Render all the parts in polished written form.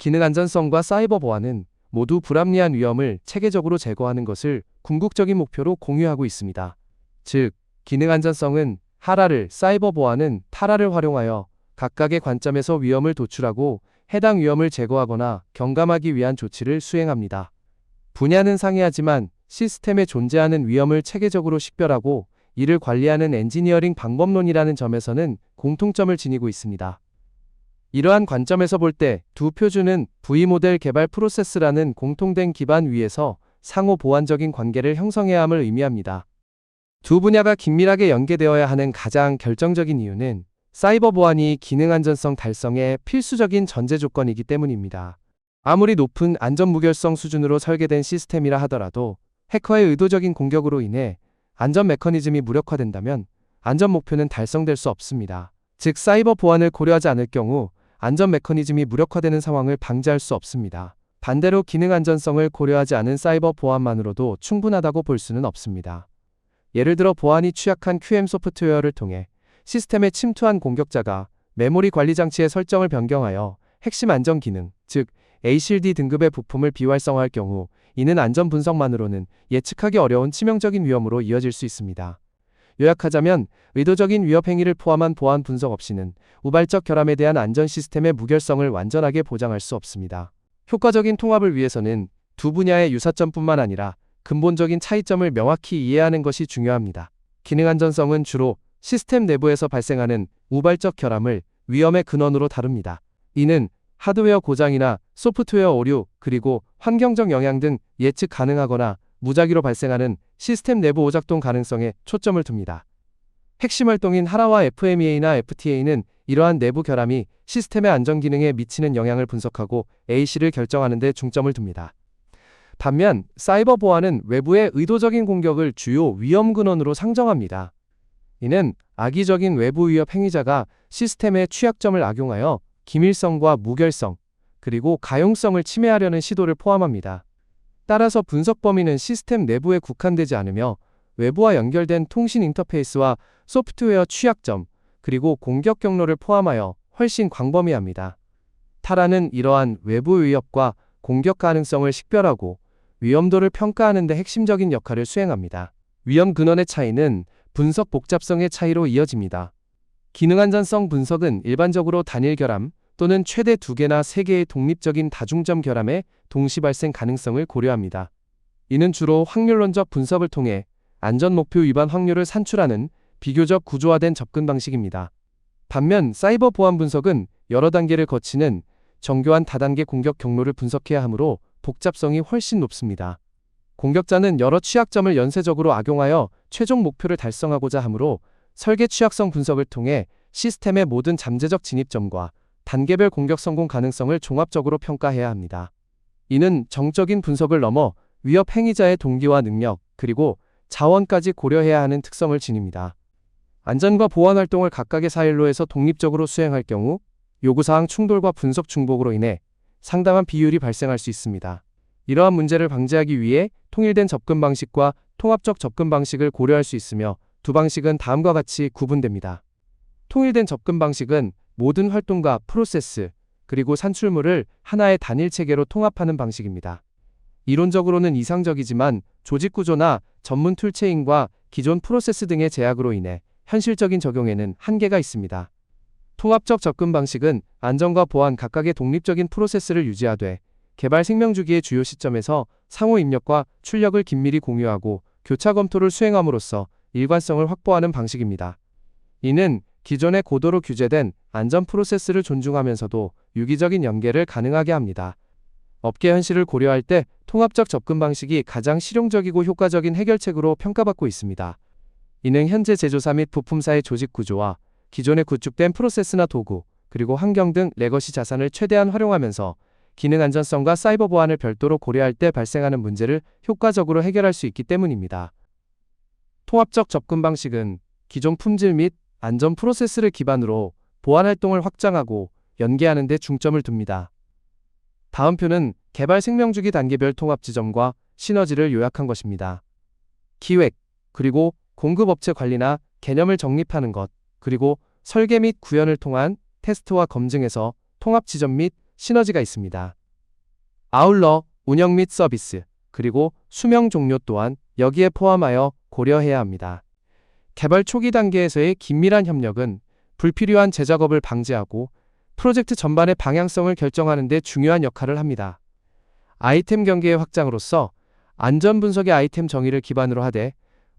기능 안전성과 사이버 보안은 모두 불합리한 위험을 체계적으로 제거하는 것을 궁극적인 목표로 공유하고 있습니다. 즉, 기능 안전성은 하라를, 사이버 보안은 타라를 활용하여 각각의 관점에서 위험을 도출하고 해당 위험을 제거하거나 경감하기 위한 조치를 수행합니다. 분야는 상이하지만 시스템에 존재하는 위험을 체계적으로 식별하고 이를 관리하는 엔지니어링 방법론이라는 점에서는 공통점을 지니고 있습니다. 이러한 관점에서 볼 때 두 표준은 V모델 개발 프로세스라는 공통된 기반 위에서 상호 보완적인 관계를 형성해야 함을 의미합니다. 두 분야가 긴밀하게 연계되어야 하는 가장 결정적인 이유는 사이버 보안이 기능 안전성 달성의 필수적인 전제 조건이기 때문입니다. 아무리 높은 안전 무결성 수준으로 설계된 시스템이라 하더라도 해커의 의도적인 공격으로 인해 안전 메커니즘이 무력화된다면 안전 목표는 달성될 수 없습니다. 즉, 사이버 보안을 고려하지 않을 경우 안전 메커니즘이 무력화되는 상황을 방지할 수 없습니다. 반대로 기능 안전성을 고려하지 않은 사이버 보안만으로도 충분하다고 볼 수는 없습니다. 예를 들어 보안이 취약한 QM 소프트웨어를 통해 시스템에 침투한 공격자가 메모리 관리 장치의 설정을 변경하여 핵심 안전 기능, 즉 A-D 등급의 부품을 비활성화할 경우 이는 안전 분석만으로는 예측하기 어려운 치명적인 위험으로 이어질 수 있습니다. 요약하자면 의도적인 위협 행위를 포함한 보안 분석 없이는 우발적 결함에 대한 안전 시스템의 무결성을 완전하게 보장할 수 없습니다. 효과적인 통합을 위해서는 두 분야의 유사점뿐만 아니라 근본적인 차이점을 명확히 이해하는 것이 중요합니다. 기능 안전성은 주로 시스템 내부에서 발생하는 우발적 결함을 위험의 근원으로 다룹니다. 이는 하드웨어 고장이나 소프트웨어 오류, 그리고 환경적 영향 등 예측 가능하거나 무작위로 발생하는 시스템 내부 오작동 가능성에 초점을 둡니다. 핵심 활동인 하라와 FMEA나 FTA는 이러한 내부 결함이 시스템의 안전 기능에 미치는 영향을 분석하고 AC를 결정하는 데 중점을 둡니다. 반면 사이버 보안은 외부의 의도적인 공격을 주요 위험 근원으로 상정합니다. 이는 악의적인 외부 위협 행위자가 시스템의 취약점을 악용하여 기밀성과 무결성, 그리고 가용성을 침해하려는 시도를 포함합니다. 따라서 분석 범위는 시스템 내부에 국한되지 않으며 외부와 연결된 통신 인터페이스와 소프트웨어 취약점, 그리고 공격 경로를 포함하여 훨씬 광범위합니다. 타라는 이러한 외부 위협과 공격 가능성을 식별하고 위험도를 평가하는 데 핵심적인 역할을 수행합니다. 위험 근원의 차이는 분석 복잡성의 차이로 이어집니다. 기능 안전성 분석은 일반적으로 단일 결함 또는 최대 2개나 3개의 독립적인 다중점 결함의 동시 발생 가능성을 고려합니다. 이는 주로 확률론적 분석을 통해 안전 목표 위반 확률을 산출하는 비교적 구조화된 접근 방식입니다. 반면 사이버 보안 분석은 여러 단계를 거치는 정교한 다단계 공격 경로를 분석해야 하므로 복잡성이 훨씬 높습니다. 공격자는 여러 취약점을 연쇄적으로 악용하여 최종 목표를 달성하고자 하므로 설계 취약성 분석을 통해 시스템의 모든 잠재적 진입점과 단계별 공격 성공 가능성을 종합적으로 평가해야 합니다. 이는 정적인 분석을 넘어 위협 행위자의 동기와 능력, 그리고 자원까지 고려해야 하는 특성을 지닙니다. 안전과 보안 활동을 각각의 사일로에서 독립적으로 수행할 경우 요구사항 충돌과 분석 중복으로 인해 상당한 비효율이 발생할 수 있습니다. 이러한 문제를 방지하기 위해 통일된 접근 방식과 통합적 접근 방식을 고려할 수 있으며 두 방식은 다음과 같이 구분됩니다. 통일된 접근 방식은 모든 활동과 프로세스, 그리고 산출물을 하나의 단일 체계로 통합하는 방식입니다. 이론적으로는 이상적이지만 조직 구조나 전문 툴체인과 기존 프로세스 등의 제약으로 인해 현실적인 적용에는 한계가 있습니다. 통합적 접근 방식은 안전과 보안 각각의 독립적인 프로세스를 유지하되 개발 생명주기의 주요 시점에서 상호 입력과 출력을 긴밀히 공유하고 교차 검토를 수행함으로써 일관성을 확보하는 방식입니다. 이는 기존의 고도로 규제된 안전 프로세스를 존중하면서도 유기적인 연계를 가능하게 합니다. 업계 현실을 고려할 때 통합적 접근 방식이 가장 실용적이고 효과적인 해결책으로 평가받고 있습니다. 이는 현재 제조사 및 부품사의 조직 구조와 기존에 구축된 프로세스나 도구, 그리고 환경 등 레거시 자산을 최대한 활용하면서 기능 안전성과 사이버 보안을 별도로 고려할 때 발생하는 문제를 효과적으로 해결할 수 있기 때문입니다. 통합적 접근 방식은 기존 품질 및 안전 프로세스를 기반으로 보안 활동을 확장하고 연계하는 데 중점을 둡니다. 다음 표는 개발 생명주기 단계별 통합 지점과 시너지를 요약한 것입니다. 기획, 그리고 공급업체 관리나 개념을 정립하는 것, 그리고 설계 및 구현을 통한 테스트와 검증에서 통합 지점 및 시너지가 있습니다. 아울러 운영 및 서비스, 그리고 수명 종료 또한 여기에 포함하여 고려해야 합니다. 개발 초기 단계에서의 긴밀한 협력은 불필요한 재작업을 방지하고 프로젝트 전반의 방향성을 결정하는 데 중요한 역할을 합니다. 아이템 경계의 확장으로서 안전 분석의 아이템 정의를 기반으로 하되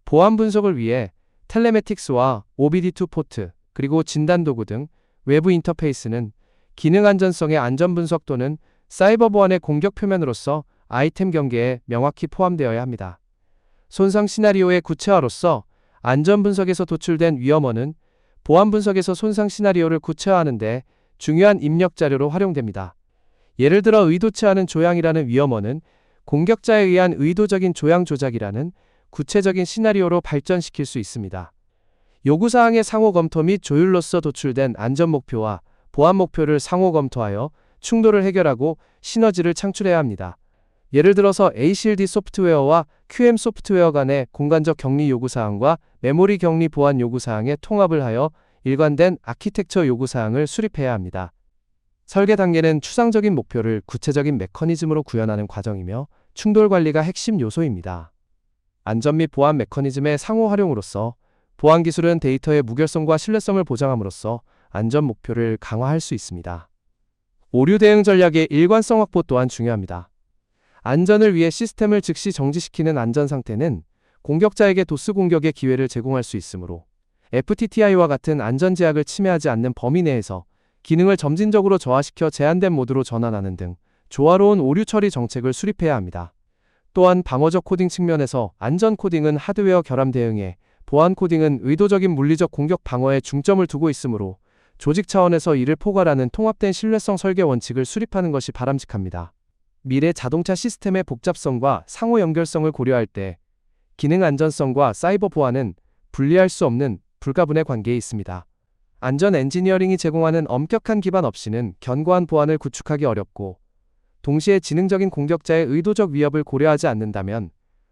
보안 분석을 위해 텔레매틱스와 OBD2 포트, 그리고 진단 도구 등 외부 인터페이스는 기능 안전성의 안전 분석 또는 사이버 보안의 공격 표면으로서 아이템 경계에 명확히 포함되어야 합니다. 손상 시나리오의 구체화로서 안전 분석에서 도출된 위험원은 보안 분석에서 손상 시나리오를 구체화하는 데 중요한 입력 자료로 활용됩니다. 예를 들어 의도치 않은 조향이라는 위험원은 공격자에 의한 의도적인 조향 조작이라는 구체적인 시나리오로 발전시킬 수 있습니다. 요구사항의 상호 검토 및 조율로서 도출된 안전 목표와 보안 목표를 상호 검토하여 충돌을 해결하고 시너지를 창출해야 합니다. 예를 들어서 ACLD 소프트웨어와 QM 소프트웨어 간의 공간적 격리 요구사항과 메모리 격리 보안 요구사항의 통합을 하여 일관된 아키텍처 요구사항을 수립해야 합니다. 설계 단계는 추상적인 목표를 구체적인 메커니즘으로 구현하는 과정이며 충돌 관리가 핵심 요소입니다. 안전 및 보안 메커니즘의 상호 활용으로서 보안 기술은 데이터의 무결성과 신뢰성을 보장함으로써 안전 목표를 강화할 수 있습니다. 오류 대응 전략의 일관성 확보 또한 중요합니다. 안전을 위해 시스템을 즉시 정지시키는 안전 상태는 공격자에게 도스 공격의 기회를 제공할 수 있으므로 FTTI와 같은 안전 제약을 침해하지 않는 범위 내에서 기능을 점진적으로 저하시켜 제한된 모드로 전환하는 등 조화로운 오류 처리 정책을 수립해야 합니다. 또한 방어적 코딩 측면에서 안전 코딩은 하드웨어 결함 대응에, 보안 코딩은 의도적인 물리적 공격 방어에 중점을 두고 있으므로 조직 차원에서 이를 포괄하는 통합된 신뢰성 설계 원칙을 수립하는 것이 바람직합니다. 미래 자동차 시스템의 복잡성과 상호 연결성을 고려할 때 기능 안전성과 사이버 보안은 분리할 수 없는 불가분의 관계에 있습니다. 안전 엔지니어링이 제공하는 엄격한 기반 없이는 견고한 보안을 구축하기 어렵고, 동시에 지능적인 공격자의 의도적 위협을 고려하지 않는다면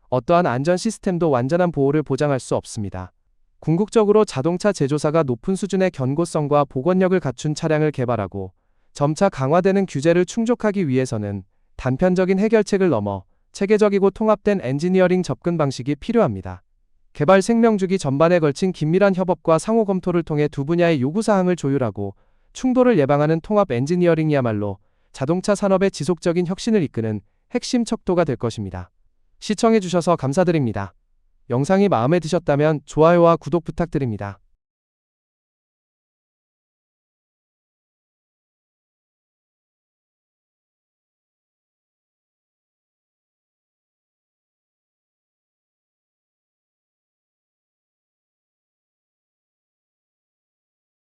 어떠한 안전 시스템도 완전한 보호를 보장할 수 없습니다. 궁극적으로 자동차 제조사가 높은 수준의 견고성과 복원력을 갖춘 차량을 개발하고 점차 강화되는 규제를 충족하기 위해서는 단편적인 해결책을 넘어 체계적이고 통합된 엔지니어링 접근 방식이 필요합니다. 개발 생명주기 전반에 걸친 긴밀한 협업과 상호 검토를 통해 두 분야의 요구사항을 조율하고 충돌을 예방하는 통합 엔지니어링이야말로 자동차 산업의 지속적인 혁신을 이끄는 핵심 척도가 될 것입니다. 시청해주셔서 감사드립니다. 영상이 마음에 드셨다면 좋아요와 구독 부탁드립니다.